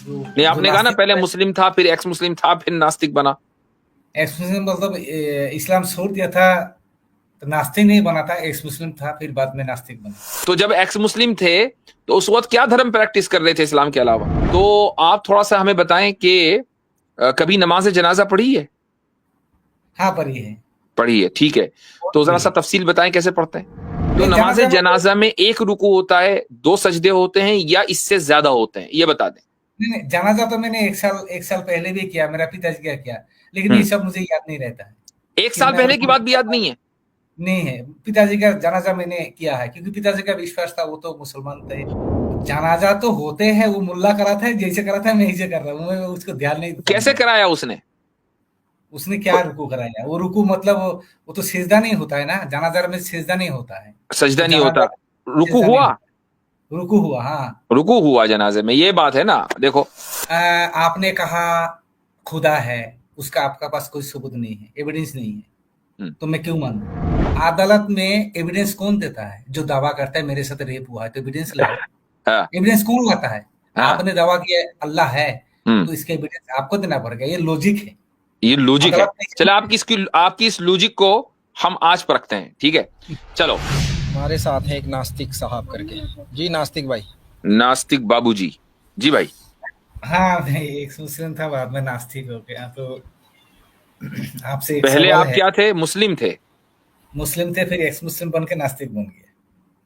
नहीं, जो आपने कहा ना नास्तिक पहले है, मुस्लिम था, फिर एक्स मुस्लिम था, फिर नास्तिक बना। एक्स मुस्लिम मतलब इस्लाम छोड़ दिया था तो नास्तिक नहीं बना था, एक्स मुस्लिम था फिर बाद में नास्तिक बना। तो जब एक्स मुस्लिम थे तो उस वक्त क्या धर्म प्रैक्टिस कर रहे थे इस्लाम के अलावा? तो आप थोड़ा सा हमें बताएं कि कभी नमाज जनाजा पढ़ी है? हाँ, पढ़ी है, पढ़ी है, ठीक है। बहुत तो जरा पढ़ी सा है। तफसील बताएं कैसे पढ़ते हैं। तो नहीं, नमाज जनाजा में तो जनाजा में एक रुकू होता है, दो सजदे होते हैं, या इससे ज्यादा होते हैं, ये बता दें। नहीं, नहीं, जनाजा तो मैंने 1 साल पहले भी किया, मेरा पिताजी का किया, लेकिन ये हम्म। सब मुझे याद नहीं रहता है। एक साल कितना पहले की रुकू बात भी किया याद था, नहीं है? नहीं है। पिताजी का जनाजा मैंने किया है क्योंकि पिताजी का विश्वास था, वो तो मुसलमान थे। जनाजा तो होते हैं, वो मुल्ला कराता है, जैसे कराता है मैं ऐसे कर रहा हूँ, मैं उसको ध्यान नहीं देता हूँ कैसे मैं। कराया उसने? उसने क्या रुकू कराया? वो रुकू मतलब वो तो सिजदा नहीं होता है ना, जनाजा में सिजदा नहीं होता है। तो सजदा नहीं जनाजा होता, रुकू सिजदा नहीं हुआ? होता, रुकू हुआ, हाँ। रुकू हुआ जनाजे में, ये बात है ना, देखो। आपने कहा खुदा है, उसका आपका पास कोई सबूत नहीं है, एविडेंस नहीं है, हम्म। तो मैं क्यों मानूं? अदालत में एविडेंस कौन देता है? जो दावा करता है मेरे साथ रेप हुआ है, तो एविडेंस लाओ। हाँ। एविडेंस कौन लाता है? हाँ। आपने दावा किया अल्लाह है, हम्म। तो इसका एविडेंस आपको देना पड़ेगा, ये लॉजिक है। ये लॉजिक है। अदालत में चलो, इसमें आपकी इस लॉजिक को हम आज परखते हैं, ठीक है। चलो। हमारे साथ है एक नास्तिक साहब करके। जी नास्तिक भाई। नास्तिक बाबूजी। जी भाई। हाँ, मैं एक मुस्लिम था, बाद में नास्तिक हो गया, तो आपसे एक पहले सवाल आप है। क्या थे, मुस्लिम थे? मुस्लिम थे, फिर एक्स मुस्लिम बन के नास्तिक बन गया।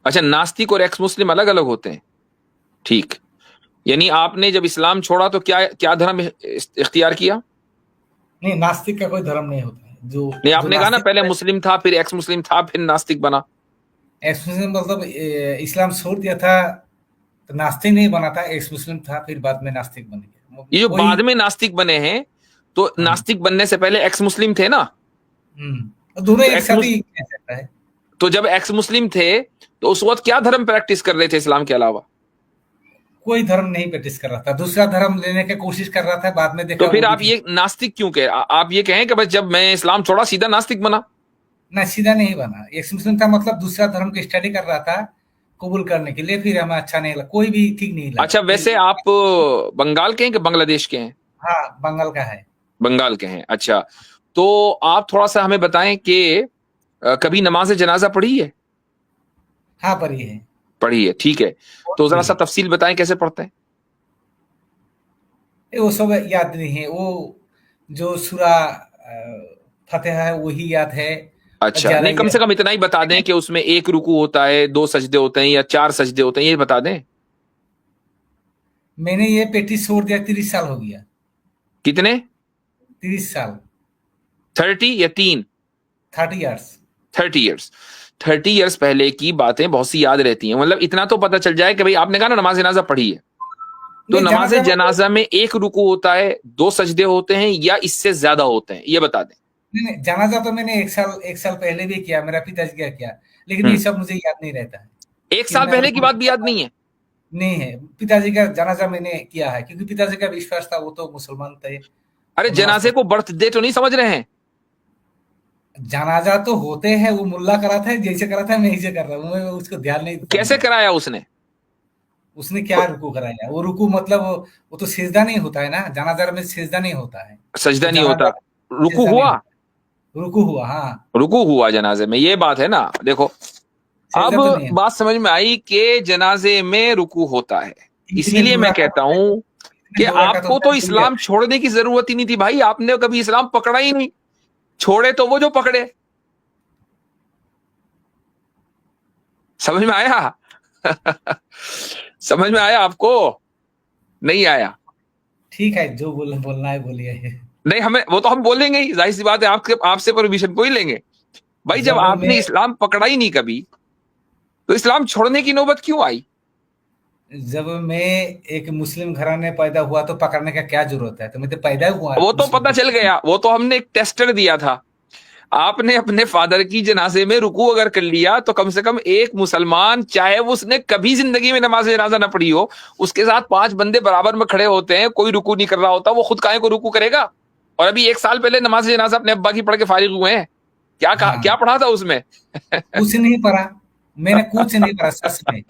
अच्छा, नास्तिक और एक्स मुस्लिम अलग अलग होते हैं, ठीक। यानी आपने जब इस्लाम छोड़ा तो क्या क्या धर्म इख्तियार किया? नहीं, नास्तिक का कोई धर्म नहीं होता है। जो नहीं, जो आपने कहा ना नास्तिक पहले होता है, मुस्लिम था, फिर एक्स मुस्लिम था, फिर नास्तिक बना। एक्स मुस्लिम मतलब इस्लाम छोड़ दिया था तो नास्तिक नहीं बना था, एक्स मुस्लिम था फिर बाद में नास्तिक बन गया। ये जो कोई बाद में नास्तिक बने हैं, तो हाँ, नास्तिक बनने से पहले एक्स मुस्लिम थे ना? दोनों तो एक एक्स साथ मुस ही कह सकता है। तो जब एक्स मुस्लिम थे तो उस वक्त क्या धर्म प्रैक्टिस कर रहे थे इस्लाम के अलावा? कोई धर्म नहीं प्रैक्टिस कर रहा था, दूसरा धर्म लेने की कोशिश कर रहा था, बाद में तो देखा फिर वो भी आप ठीक। ये नास्तिक क्यों कह आप ये कहें कि बस जब मैं इस्लाम छोड़ा सीधा नास्तिक बना? ना, सीधा नहीं बना। एक्स मुस्लिम था मतलब दूसरा धर्म की स्टडी कर रहा था कबूल करने के लिए, फिर हमें अच्छा नहीं लगा, कोई भी ठीक नहीं अच्छा, लगा फिर। वैसे आप बंगाल के हैं कि बांग्लादेश के हैं? हाँ, बंगाल का है। बंगाल के हैं, अच्छा। तो आप थोड़ा सा हमें बताएं कि कभी नमाज जनाजा पढ़ी है? हाँ, पढ़ी है, पढ़ी है, ठीक है। बहुत तो जरा पढ़ी सा है। तफसील बताएं कैसे पढ़ते हैं। वो सब याद नहीं है, वो जो सूरा फतेहा है वही याद है, और अच्छा, ज्यादा नहीं, कम ये से कम इतना ही बता दें कि उसमें एक रुकू होता है, दो सजदे होते हैं, या चार सजदे होते हैं, ये बता दें। मैंने ये पेटी छोड़ दिया, 30 साल हो गया। कितने? 30 साल। 30 या तीन? 30 इयर्स। 30 ईयर्स। 30 ईयर्स पहले की बातें बहुत सी याद रहती हैं, मतलब इतना तो पता चल जाए कि भाई आपने कहा ना नमाज जनाजा पढ़ी है। तो नहीं, नमाज जनाजा में तो जनाजा में एक रुकू होता है, दो सजदे होते हैं, या इससे ज्यादा होते हैं, ये बता दें। नहीं, नहीं, जनाजा तो मैंने 1 साल पहले भी किया, मेरा पिताजी का किया, लेकिन ये हम्म। सब मुझे याद नहीं रहता है। एक साल कितना पहले की रुकू बात भी किया याद था, नहीं है? नहीं है। पिताजी का जनाजा मैंने किया है क्योंकि पिताजी का विश्वास था, वो तो मुसलमान थे, अरे, वो नमाज जनाजे पढ़ते। को बर्थडे तो नहीं समझ रहे हैं? जनाजा तो होते हैं, वो मुल्ला कराता है, जैसे कराता है मैं ऐसे कर रहा हूँ, मैं उसको ध्यान नहीं देता हूँ कैसे मैं। कराया उसने? उसने क्या रुकू कराया? वो रुकू मतलब वो तो सिजदा नहीं होता है ना, जनाजा में सिजदा नहीं होता है। तो सजदा नहीं होता, जनाजा रुकू सिजदा नहीं हुआ? होता, रुकू हुआ, हाँ। रुकू हुआ जनाजे में, ये बात है ना, देखो। अब सिजदा तो नहीं है। बात समझ में आई कि जनाजे में रुकू होता है। इतने इसीलिए मैं दूरा का कहता हूं इतने कि दूरा का तो आपको मैं तो भूल गया इस्लाम था। छोड़ने की जरूरत ही नहीं थी भाई, आपने कभी इस्लाम पकड़ा ही नहीं। छोड़े तो वो जो पकड़े। समझ में आया? समझ में आया आपको? नहीं आया? ठीक है, जो बोलना है बोलिए। नहीं, हमें वो तो हम बोलेंगे ही, जाहिर सी बात है, आपके आपसे परमिशन को ही लेंगे। भाई, जब जब आपने मैं इस्लाम पकड़ा ही नहीं कभी, तो इस्लाम छोड़ने की नौबत क्यों आई? जब मैं एक मुस्लिम घराने पैदा हुआ तो पकड़ने का क्या जरूरत है? तो मैं तो पैदा हुआ वो तो मुस्लिम पता चल घराने में। गया, वो तो हमने एक टेस्टर दिया था। आपने अपने फादर की जनाजे में रुकू अगर कर लिया, तो कम से कम एक मुसलमान, चाहे वो उसने कभी जिंदगी में नमाज जनाजा ना पढ़ी हो, उसके साथ पांच बंदे बराबर में खड़े होते हैं, कोई रुकू नहीं कर रहा होता, वो खुद काहे को रुकू करेगा? और अभी एक साल पहले नमाज जनाजा अपने अब्बा की पढ़ के फारिग हुए हैं। क्या कहा, क्या हाँ, पढ़ा था उसमें? कुछ नहीं पढ़ा, मैंने कुछ नहीं पढ़ा सच में।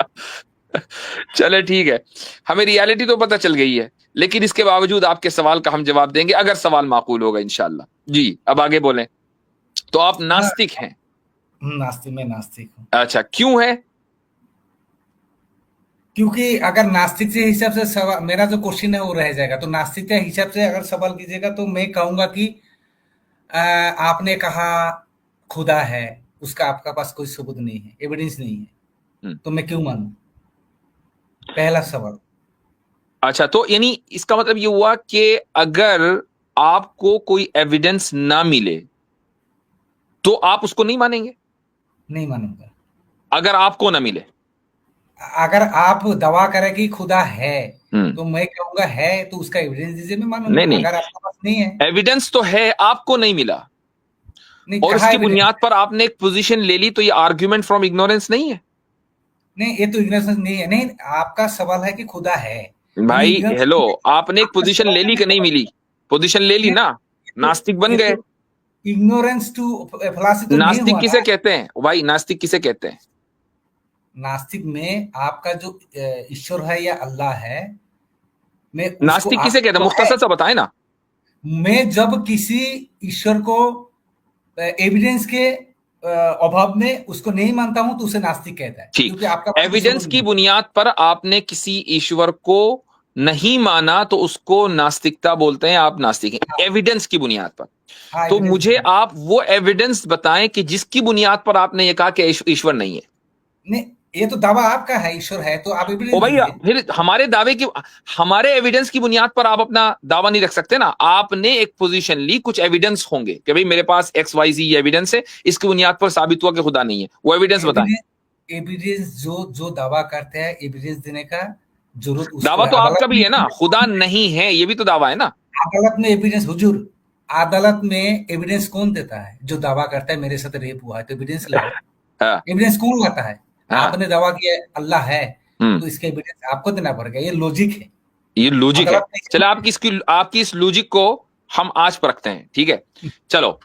चले ठीक है, हमें रियलिटी तो पता चल गई है, लेकिन इसके बावजूद आपके सवाल का हम जवाब देंगे अगर सवाल माकूल होगा इंशाल्लाह। जी अब आगे बोलें। तो आप हाँ, नास्तिक हैं? नास्तिक, मैं नास्तिक हूँ। अच्छा, क्यों है? क्योंकि अगर नास्तिक के हिसाब से सवाल, मेरा जो क्वेश्चन है वो रह जाएगा, तो नास्तिक के हिसाब से अगर सवाल कीजिएगा तो मैं कहूंगा कि आपने कहा खुदा है, उसका आपका पास कोई सबूत नहीं है, एविडेंस नहीं है, तो मैं क्यों मानूं? पहला सवाल। अच्छा, तो यानी इसका मतलब ये हुआ कि अगर आपको कोई एविडेंस ना मिले तो आप उसको नहीं मानेंगे? नहीं मानूंगा। अगर आपको ना मिले? अगर आप दवा करें कि खुदा है, हम्म। तो मैं कहूंगा है, तो उसका एविडेंस दीजिए, मैं मानूंगा। नहीं नहीं, अगर आपके पास नहीं है, एविडेंस तो है, आपको नहीं मिला नहीं और कहा इसकी एविडेंस, बुनियाद पर आपने एक पोजीशन ले ली, तो ये आर्ग्यूमेंट फ्रॉम इग्नोरेंस नहीं है? नहीं ये तो इग्नोरेंस नहीं है। नहीं, आपका सवाल है कि खुदा है, ये भाई ignorance हेलो, नहीं है। आपने एक आपका पोजीशन सवाल ले है ली मैं कि नहीं जवाब मिली? पोजीशन ले ली ये ना, तो नास्तिक बन ये गए। तो इग्नोरेंस टू फलासी तो नहीं नास्तिक हुआ किसे ना। कहते हैं भाई? नास्तिक किसे कहते हैं? नास्तिक में आपका जो ईश्वर है या अल्लाह है, मैं उसको नास्तिक किसे कहते हैं? तो है। मुख्तसर सा बताए ना। मैं जब किसी ईश्वर को एविडेंस के अभाव में उसको नहीं मानता हूं, तो उसे नास्तिक कहता है, ठीक, क्योंकि आपका पास कोई एविडेंस सबूत की नहीं। बुनियाद पर आपने किसी ईश्वर को नहीं माना तो उसको नास्तिकता बोलते हैं, आप नास्तिक हैं एविडेंस की बुनियाद पर। हाँ, तो एविडेंस मुझे नहीं। आप वो एविडेंस बताएं कि जिसकी बुनियाद पर आपने ये कहा कि ईश्वर नहीं है। नहीं, ये तो दावा आपका है, ईश्वर है, तो आप ओ एविडेंस भाई, दीजिए। फिर हमारे दावे की, हमारे एविडेंस की बुनियाद पर आप अपना दावा नहीं रख सकते ना। आपने एक पोजीशन ली, कुछ एविडेंस होंगे कि भाई मेरे पास एक्स वाई जी एविडेंस है, इसकी बुनियाद पर साबित हुआ कि खुदा नहीं है, वो एविडेंस बताएं। एविडेंस एविडेंस जो जो दावा करते हैं, एविडेंस देने का जरूरत उसको दावा है। तो आपका अदालत भी में है ना, खुदा नहीं है, ये भी तो दावा है ना। अदालत में एविडेंस, हुजूर, अदालत में एविडेंस कौन देता है? जो दावा करता है मेरे साथ रेप हुआ है, तो एविडेंस लाओ। हाँ एविडेंस कौन लाता है? हाँ। आपने दावा किया अल्लाह है, हम्म, तो इसका एविडेंस आपको देना पड़ेगा। ये लॉजिक है। ये लॉजिक है। अदालत चलो, में आपकी इस लॉजिक को हम आज परखते हैं, ठीक है? चलो,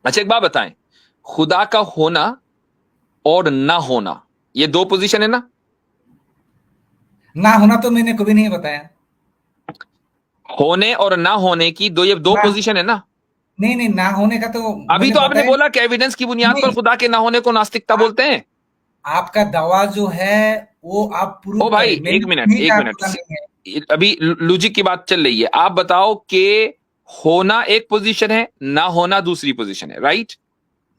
अच्छा एक बात बताएं, खुदा का होना और ना होना, ये दो पोजीशन है ना? ना होना तो मैंने कभी नहीं बताया। होने और ना होने की ये दो ना, पोजीशन है ना? नहीं नहीं, ना होने का तो अभी मैंने तो आपने बताया बोला कि एविडेंस की बुनियाद पर नहीं। खुदा के ना होने को नास्तिकता बोलते हैं। आपका दावा जो है वो आप ओ प्रूव भाई, करें। मैंने एक मिनट नहीं एक कहा मिनट, खुदा नहीं है। अभी लॉजिक की बात चल रही है। आप बताओ कि होना एक पोजीशन है, ना होना दूसरी पोजीशन है, राइट?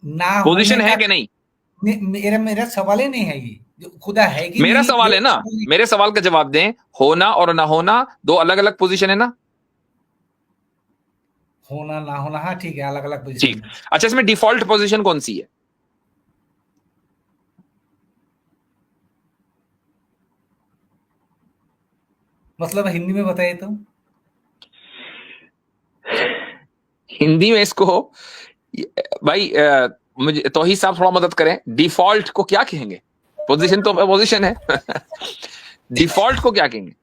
ना होने पोजीशन है का कि नहीं? मेरा मेरा सवाल ही नहीं है ये, जो खुदा है कि मेरा नहीं सवाल ये है ना, सवाल नहीं। मेरे सवाल का जवाब दें। होना और ना होना दो अलग अलग पोजीशन है ना? होना ना होना, हाँ ठीक है, अलग अलग ठीक। पोजीशन है। अच्छा, इसमें डिफॉल्ट पोजीशन कौन सी है? मतलब हिंदी में बताइए तो। हिंदी में इसको भाई, मुझे तौहीद साहब थोड़ा मदद करें, डिफॉल्ट को क्या कहेंगे? पोजीशन तो पोजीशन है। डिफॉल्ट को क्या कहेंगे?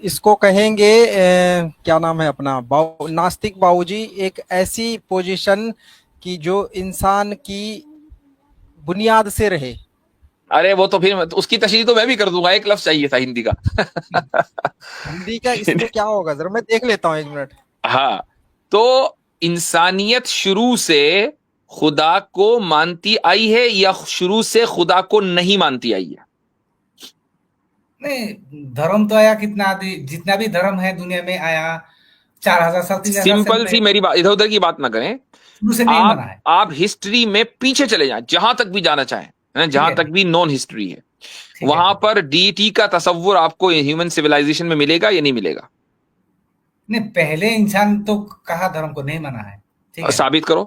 इसको कहेंगे क्या नाम है अपना, नास्तिक बाबूजी, एक ऐसी पोजीशन की जो इंसान की बुनियाद से रहे। अरे वो तो फिर उसकी तशरीह तो मैं भी कर दूंगा, एक लफ्ज चाहिए था हिंदी का। हिंदी का इसमें क्या होगा, जरा मैं देख लेता हूँ, एक मिनट। हाँ, तो इंसानियत शुरू से खुदा को मानती आई है या शुरू से खुदा को नहीं मानती आई है? नहीं, धर्म तो आया कितना आदि, जितना भी धर्म है दुनिया में आया 4000 साल 3000 साल सिंपल सी पहले, मेरी बात, इधर उधर की बात ना करें। शुरू से नहीं माना है। आप हिस्ट्री में पीछे चले जाएं, जहां तक भी जाना चाहें, है ना, ठीक जहां है, तक भी नॉन हिस्ट्री है, ठीक है। वहां पर डीटी का तस्वुर आपको ह्यूमन सिविलाइजेशन में मिलेगा या नहीं मिलेगा? नहीं, पहले इंसान तो कहा धर्म को नहीं माना है, ठीक है। साबित करो,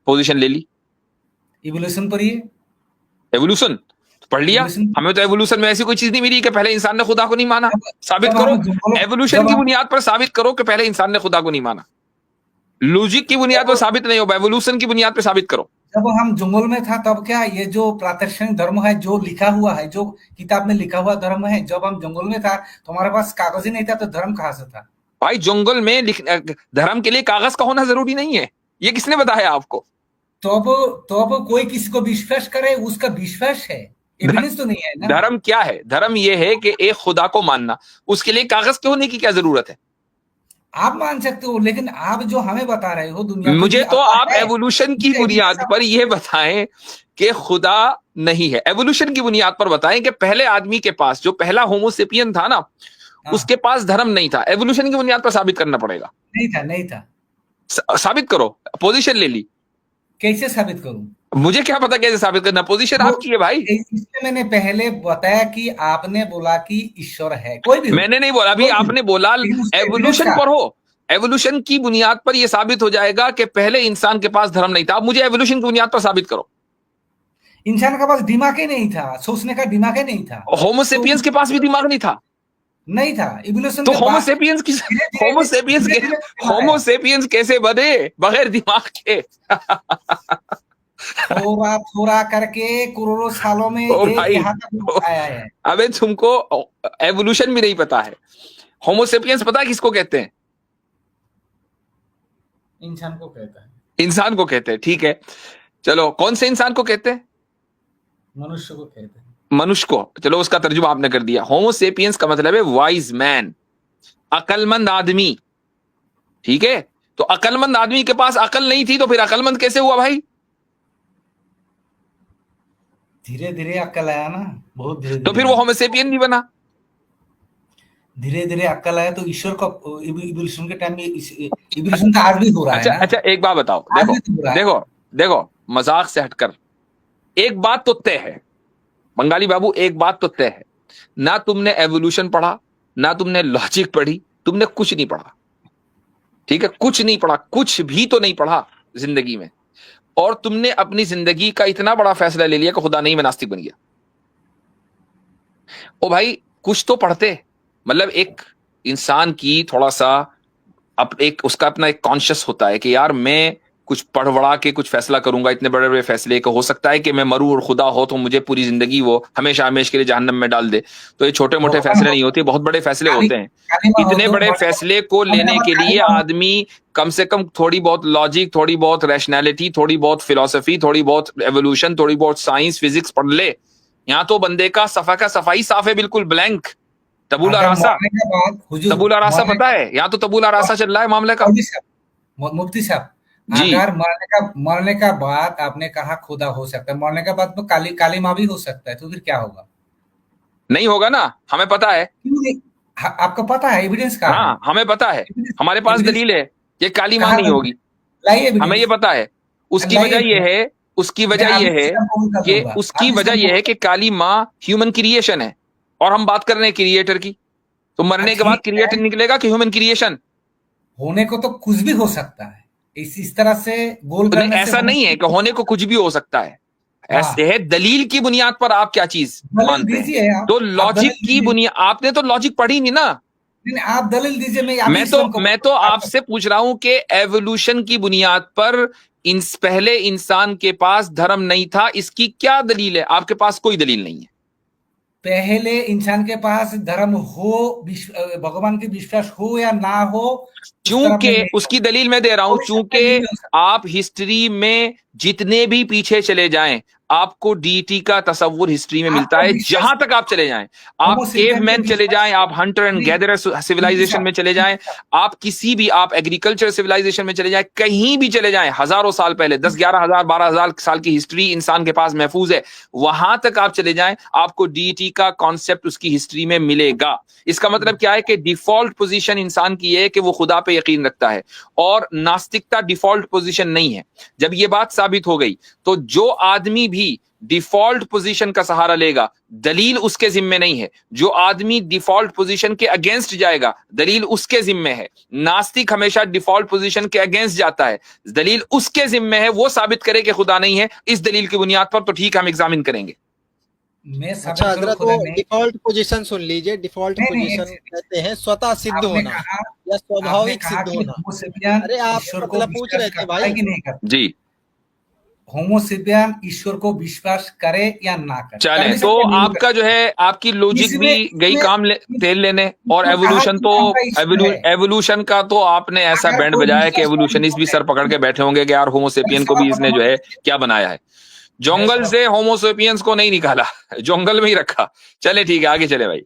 पोजीशन ले ली। इवोल्यूशन पढ़िए। एवोल्यूशन पढ़ लिया, इवोल्यूशन हमें तो एवोल्यूशन में ऐसी कोई चीज नहीं मिली कि पहले इंसान ने खुदा को नहीं माना। जब साबित जब करो, हम जंगलों एवोल्यूशन जब की हम बुनियाद पर साबित करो कि पहले इंसान ने खुदा को नहीं माना। लॉजिक की बुनियाद पर जब साबित नहीं होगा, एवोल्यूशन की बुनियाद पर साबित करो। जब हम जंगल में था तब क्या ये जो प्रातःक्षणिक धर्म है, जो लिखा हुआ है, जो किताब में लिखा हुआ धर्म है, जब हम जंगल में था तो हमारे पास कागज ही नहीं था, तो धर्म कहाँ से था? भाई जंगल में धर्म के लिए कागज का होना जरूरी नहीं है, ये किसने बताया आपको? तो अब कोई किसी को विश्वास करे, उसका विश्वास है, एविडेंस तो नहीं है ना। धर्म क्या है? धर्म ये है कि एक खुदा को मानना। उसके लिए कागज के होने की क्या जरूरत है? आप मान सकते हो, लेकिन आप जो हमें बता रहे हो दुनिया को मुझे कि तो अल्लाह आप है, एवोल्यूशन की मुझे बुनियाद evidence पर यह बताएं कि खुदा नहीं है। एवोल्यूशन की बुनियाद पर बताएं कि पहले आदमी के पास, जो पहला होमोसेपियन था ना, हाँ, उसके पास धर्म नहीं था। एवोल्यूशन की बुनियाद पर साबित करना पड़ेगा। नहीं था। साबित करो। पोजीशन ले ली। कैसे साबित करूं? मुझे क्या पता कैसे साबित करना? पोजीशन वो आपकी है भाई। इसलिए मैंने पहले बताया कि आपने बोला कि ईश्वर है, कोई भी हो, मैंने नहीं बोला, अभी कोई भी हो, आपने बोला लेकिन उसका एविडेंस एवोल्यूशन का पर हो। एवोल्यूशन की बुनियाद पर यह साबित हो जाएगा कि पहले इंसान के पास धर्म नहीं था। अब मुझे एवोल्यूशन की बुनियाद पर साबित करो। इंसान के पास दिमाग ही नहीं था, सोचने का दिमाग ही नहीं था, होमोसेपियंस के पास भी दिमाग नहीं था। नहीं था। इवोल्यूशन तो के बाद होमोसेपियंस की होमोसेपियंस के धीरे-धीरे बना है। होमोसेपियंस कैसे बने बगैर दिमाग के? थोड़ा करके करोड़ों सालों में ओ ये भाई, यहाँ तक आया है। अबे तुमको एवोल्यूशन भी नहीं पता है। होमोसेपियंस पता है किसको कहते हैं? इंसान को कहता है, इंसान को कहते हैं। ठीक है, चलो कौन से इंसान को कहते हैं? मनुष्य को कहते हैं। मनुष्य को। चलो उसका तर्जुमा आपने कर दिया। होमोसेपियंस का मतलब है वाइज मैन, अकलमंद आदमी। ठीक है, तो अकलमंद आदमी के पास अकल नहीं थी तो फिर अकलमंद कैसे हुआ भाई? धीरे धीरे अक्ल आया ना, बहुत धीरे तो फिर वो होमोसेपियन नहीं बना। धीरे धीरे अक्ल आया तो ईश्वर का इवोल्यूशन के टाइम में इवोल्यूशन का आज भी हो रहा अच्छा है ना। अच्छा, एक बात बताओ। आज देखो भी तो हो रहा है। देखो देखो, मजाक से हटकर एक बात तो तय है बंगाली बाबू, एक बात तो तय है, ना तुमने एवोल्यूशन पढ़ा, ना तुमने लॉजिक पढ़ी, तुमने कुछ नहीं पढ़ा। ठीक है, कुछ नहीं पढ़ा, कुछ भी तो नहीं पढ़ा जिंदगी में, और तुमने अपनी जिंदगी का इतना बड़ा फैसला ले लिया कि खुदा नहीं, मैं नास्तिक बन गया। ओ भाई, कुछ तो पढ़ते। मतलब एक इंसान की थोड़ा सा एक उसका अपना एक कॉन्शियस होता है कि यार मैं कुछ पढ़ वढ़ा के कुछ फैसला करूंगा, इतने बड़े बड़े फैसले को हो सकता है कि मैं मरूं और खुदा हो तो मुझे पूरी जिंदगी वो हमेशा हमेशा के लिए जहन्नम में डाल दे। तो ये छोटे मोटे फैसले नहीं होते, बहुत बड़े फैसले होते हैं। इतने बड़े फैसले को लेने के लिए आदमी कम से कम थोड़ी बहुत लॉजिक, थोड़ी बहुत रैशनैलिटी, थोड़ी बहुत फिलोसफी, थोड़ी बहुत एवोल्यूशन, थोड़ी बहुत साइंस फिजिक्स पढ़ ले। यहाँ तो बंदे का सफाई साफ है, बिल्कुल ब्लैंक। तबूला रासा, तबूला रासा पता है? यहाँ तो तबूला रासा चल रहा है मामले का। मुफ्ती साहब, जी। अगर मरने का बाद आपने कहा खुदा हो सकता है, मरने के बाद तो काली माँ भी हो सकता है, तो फिर क्या होगा? नहीं होगा ना, हमें पता है। क्यों नहीं? आपको पता है, एविडेंस कहाँ है? हाँ, हमें पता है, हमारे पास दलील है कि काली माँ नहीं होगी। लाइए, हमें ये पता है। उसकी वजह ये है, उसकी वजह ये है कि उसकी वजह ये है कि काली माँ ह्यूमन क्रिएशन है और हम बात कर रहे हैं क्रिएटर की। तो मरने के बाद क्रिएटर निकलेगा कि ह्यूमन क्रिएशन? होने को तो कुछ भी हो सकता है। इस तरह से गोल करने से ऐसा नहीं है कि होने को कुछ भी हो सकता है। ऐसे है, दलील की बुनियाद पर आप क्या चीज मानते हैं? तो लॉजिक की बुनियाद, आपने तो लॉजिक पढ़ी नहीं ना। आप दलील दीजिए। मैं तो आपसे पूछ रहा हूं कि एवोल्यूशन की बुनियाद पर पहले इंसान के पास धर्म नहीं था, इसकी क्या दलील है? आपके पास कोई दलील नहीं है। पहले इंसान के पास धर्म हो, भगवान की विश्वास हो या ना हो, चूंकि उसकी दलील मैं दे रहा हूं, चूंकि आप हिस्ट्री में जितने भी पीछे चले जाएं, आपको डीटी का तस्वुर हिस्ट्री में मिलता है। जहां तक आप चले जाएं, आप केवमैन चले जाएं, आप हंटर एंड गैदरर सिविलाइजेशन में चले जाएं, आप किसी भी, आप एग्रीकल्चर सिविलाइजेशन में चले जाएं, कहीं भी चले जाएं, हजारों साल पहले, 10-11,000 12,000 साल की हिस्ट्री इंसान के पास महफूज है। वहां तक आप चले जाएं, आपको डीटी का कॉन्सेप्ट उसकी हिस्ट्री में मिलेगा। इसका मतलब क्या है कि डिफॉल्ट पोजीशन इंसान की है कि वो खुदा पे यकीन रखता है, और नास्तिकता डिफॉल्ट पोजीशन नहीं है। जब ये बात साबित हो गई तो जो आदमी भी डिफॉल्ट पोजीशन का सहारा लेगा, दलील उसके जिम्मे नहीं है। जो आदमी डिफॉल्ट पोजीशन के अगेंस्ट जाएगा, दलील उसके जिम्मे है। नास्तिक हमेशा डिफॉल्ट पोजीशन के अगेंस्ट जाता है, दलील उसके जिम्मे है, वो साबित करे कि खुदा नहीं है। इस दलील की बुनियाद पर तो ठीक है, हम एग्जामिन करेंगे। अच्छा हजरत, वो डिफॉल्ट पोजीशन सुन लीजिए। डिफॉल्ट पोजीशन कहते हैं स्वतः सिद्ध होना या स्वाभाविक सिद्ध होना। अरे आप मतलब पूछ रहे थे भाई जी, होमोसेपियन ईश्वर को विश्वास करे या ना करे। चले तो आपका जो है, आपकी लॉजिक भी गई काम तेल लेने, और एवोल्यूशन तो एवोल्यूशन का तो आपने ऐसा बैंड बजाया कि एवोल्यूशनिस्ट भी सर पकड़ के बैठे होंगे कि यार होमोसेपियन को भी इसने जो है क्या बनाया है। जंगल साहब। से होमोसेपियंस को नहीं निकाला, जंगल में ही रखा। चले ठीक है, आगे चले भाई।